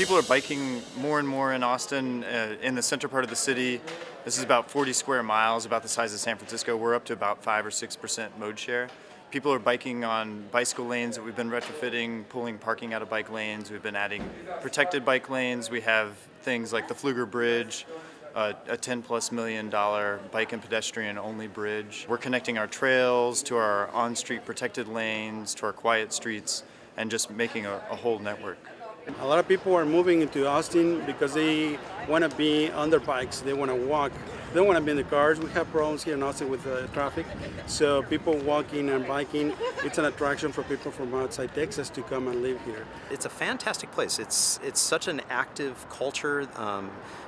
People are biking more and more in Austin, in the center part of the city. This is about 40 square miles, about the size of San Francisco. We're up to about 5 or 6% mode share. People are biking on bicycle lanes that we've been retrofitting, pulling parking out of bike lanes. We've been adding protected bike lanes. We have things like the Pfluger Bridge, a $10+ million bike and pedestrian only bridge. We're connecting our trails to our on-street protected lanes, to our quiet streets, and just making a whole network. A lot of people are moving into Austin because they want to be on their bikes, they want to walk, they don't want to be in the cars. We have problems here in Austin with traffic, so people walking and biking, it's an attraction for people from outside Texas to come and live here. It's a fantastic place. It's such an active culture,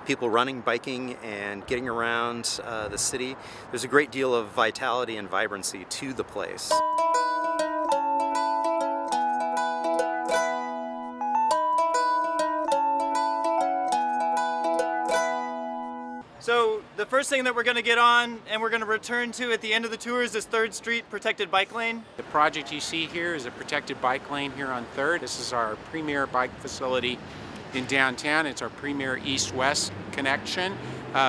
people running, biking, and getting around the city. There's a great deal of vitality and vibrancy to the place. So the first thing that we're going to get on and we're going to return to at the end of the tour is this 3rd Street protected bike lane. The project you see here is a protected bike lane here on 3rd. This is our premier bike facility in downtown. It's our premier east-west connection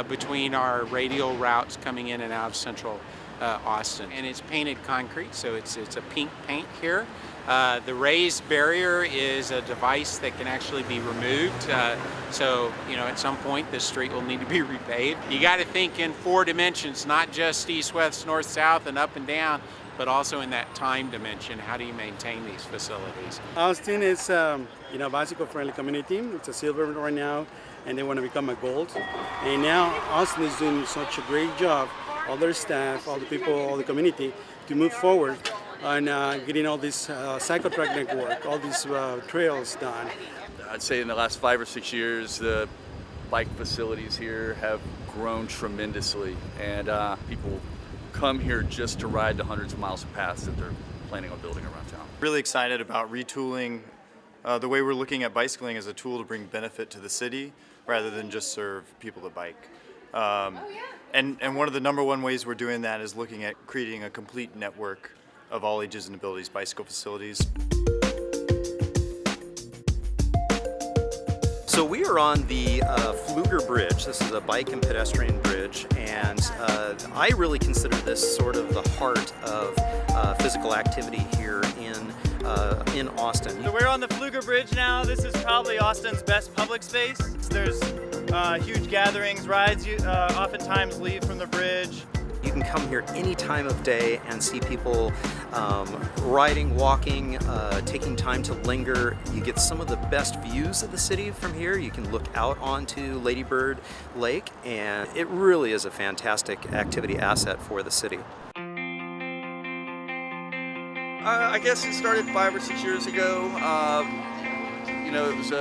between our radial routes coming in and out of central Austin. And it's painted concrete, so it's a pink paint here. The raised barrier is a device that can actually be removed. So, at some point this street will need to be repaved. You got to think in 4 dimensions, not just east, west, north, south, and up and down, but also in that time dimension. How do you maintain these facilities? Austin is bicycle-friendly community. It's a silver right now, and they want to become a gold. And now Austin is doing such a great job, all their staff, all the people, all the community, to move forward on getting all this cycle track network, all these trails done. I'd say in the last 5 or 6 years, the bike facilities here have grown tremendously, and people come here just to ride the hundreds of miles of paths that they're planning on building around town. Really excited about retooling the way we're looking at bicycling as a tool to bring benefit to the city rather than just serve people to bike. And one of the #1 ways we're doing that is looking at creating a complete network of all ages and abilities bicycle facilities. So we are on the Pfluger Bridge. This is a bike and pedestrian bridge, and I really consider this sort of the heart of physical activity here in Austin. So we're on the Pfluger Bridge now. This is probably Austin's best public space. There's huge gatherings, rides oftentimes leave from the bridge. You can come here any time of day and see people riding, walking, taking time to linger. You get some of the best views of the city from here. You can look out onto Lady Bird Lake, and it really is a fantastic activity asset for the city. I guess it started 5 or 6 years ago. It was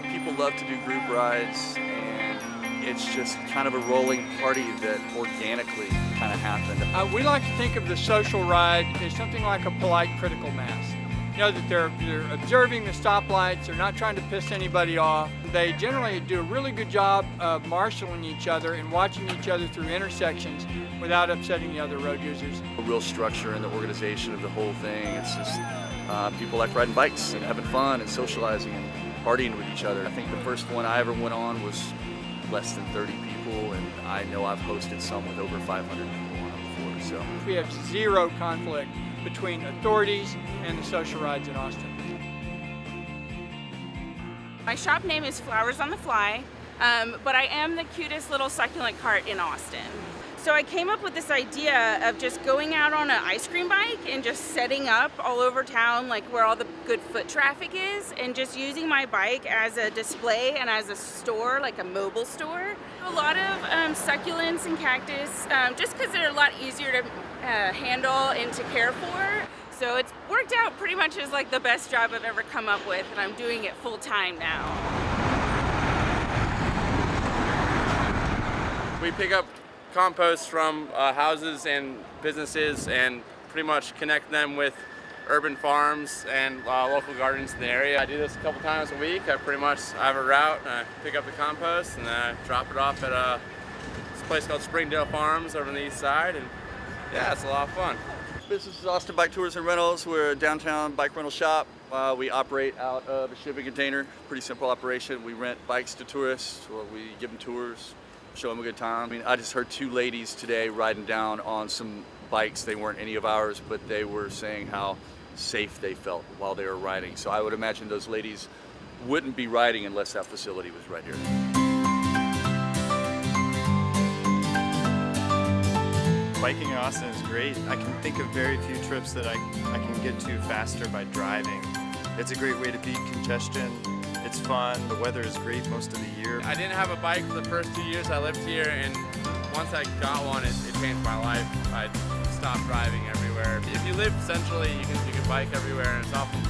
people love to do group rides, and it's just kind of a rolling party that organically kind of happened. We like to think of the social ride as something like a polite critical mass. That they're observing the stoplights, they're not trying to piss anybody off. They generally do a really good job of marshaling each other and watching each other through intersections without upsetting the other road users. A real structure in the organization of the whole thing. It's just people like riding bikes and having fun and socializing and partying with each other. I think the first one I ever went on was less than 30 people, and I know I've hosted some with over 500 people on it before. So we have zero conflict between authorities and the social rides in Austin. My shop name is Flowers on the Fly, but I am the cutest little succulent cart in Austin. So I came up with this idea of just going out on an ice cream bike and just setting up all over town, like where all the good foot traffic is, and just using my bike as a display and as a store, like a mobile store. A lot of succulents and cactus, just because they're a lot easier to handle and to care for. So it's worked out pretty much as like the best job I've ever come up with, and I'm doing it full time now. We pick up compost from houses and businesses and pretty much connect them with urban farms and local gardens in the area. I do this a couple times a week. I have a route, and I pick up the compost and then I drop it off at this place called Springdale Farms over on the east side, and yeah, it's a lot of fun. Business is Austin Bike Tours and Rentals. We're a downtown bike rental shop. We operate out of a shipping container, pretty simple operation. We rent bikes to tourists, or we give them tours, show them a good time. I mean, I just heard two ladies today riding down on some bikes. They weren't any of ours, but they were saying how safe they felt while they were riding. So I would imagine those ladies wouldn't be riding unless that facility was right here. Biking in Austin is great. I can think of very few trips that I can get to faster by driving. It's a great way to beat congestion. It's fun. The weather is great most of the year. I didn't have a bike for the first 2 years I lived here, and once I got one, it changed my life. I stopped driving everywhere. If you live centrally, you can bike everywhere, and it's often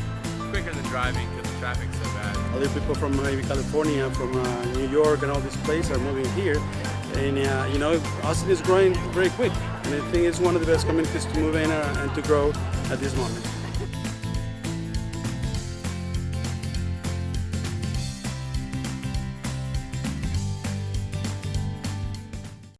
quicker than driving because the traffic's so bad. Other people from maybe California, from New York, and all these places are moving here, and you know, Austin is growing very quick, and I think it's one of the best communities to move in and to grow at this moment.